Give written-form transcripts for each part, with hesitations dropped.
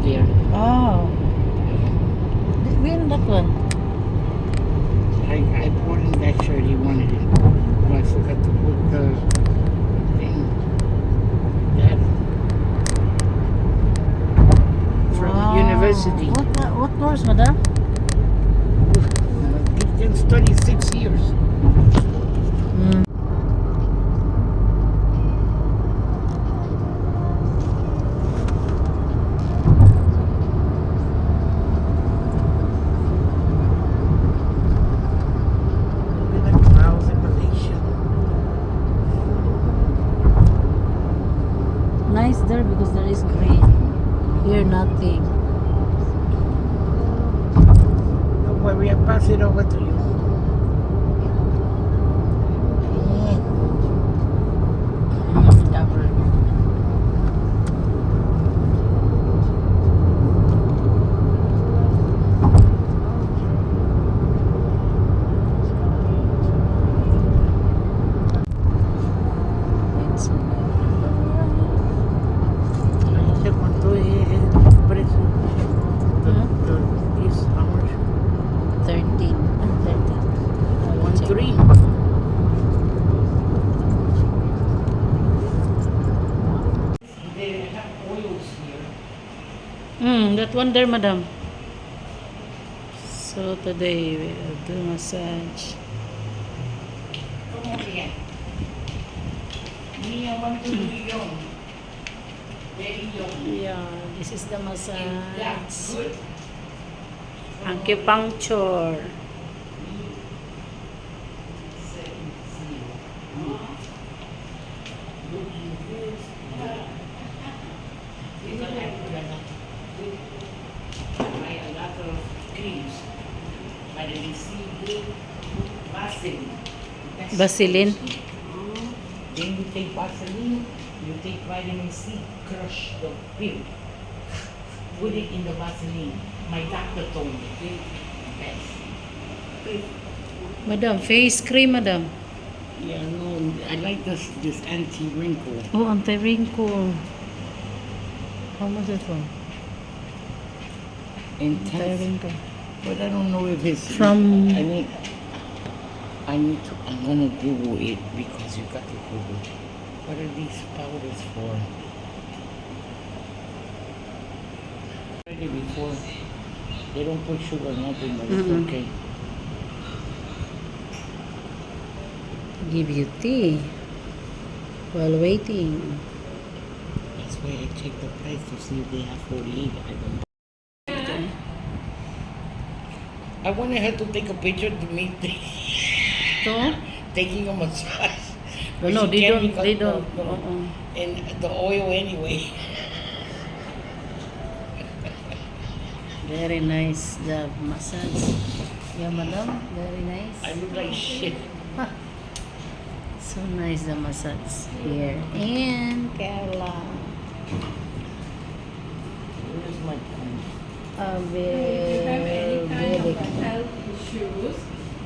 there. Oh. When that one? I bought him that shirt. He wanted it, but I forgot to put the thing. That from university. What course, madam? He can study 6 years. Mm. Nice there because there is green. Here nothing. Don't worry, I'll pass it over to you. Double. ¿Hace cuánto es el precio? Is how much? 13. 1.3. They have oils here. That one there, madam. So today we will do massage. Come on again. Me, I want to do young. Very young. Yeah, this is the And that's massage. good. Acupuncture. A lot of creams. Vitamin C, Vaseline. Vaseline. Then you take Vaseline, you take vitamin C, crush the pill. Put it in the Vaseline. My doctor told me. Best. Madam, face cream, madam. Yeah, no, I like this anti-wrinkle. Oh, anti-wrinkle. How much is that one? Intense. Anti-wrinkle. But I don't know if it's From- I'm gonna Google it because you got to Google. What are these powders for? Already before, they don't put sugar, nothing, but it's okay. Give you tea while waiting. That's why I check the price to see if they have 48. I don't. I wanted her to take a picture to me So? taking a massage. But No, she they can't don't. because They don't. And the oil anyway. Very nice the massage. Yeah, madam. Very nice. I look like shit. So nice the massage here in Kerala. Where's my phone? If you have any kind of Very. health issues,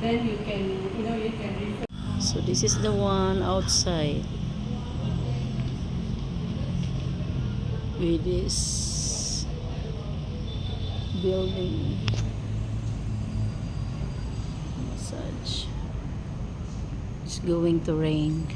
then you can, you can refer. So this is the one outside with this building massage. It's going to rain.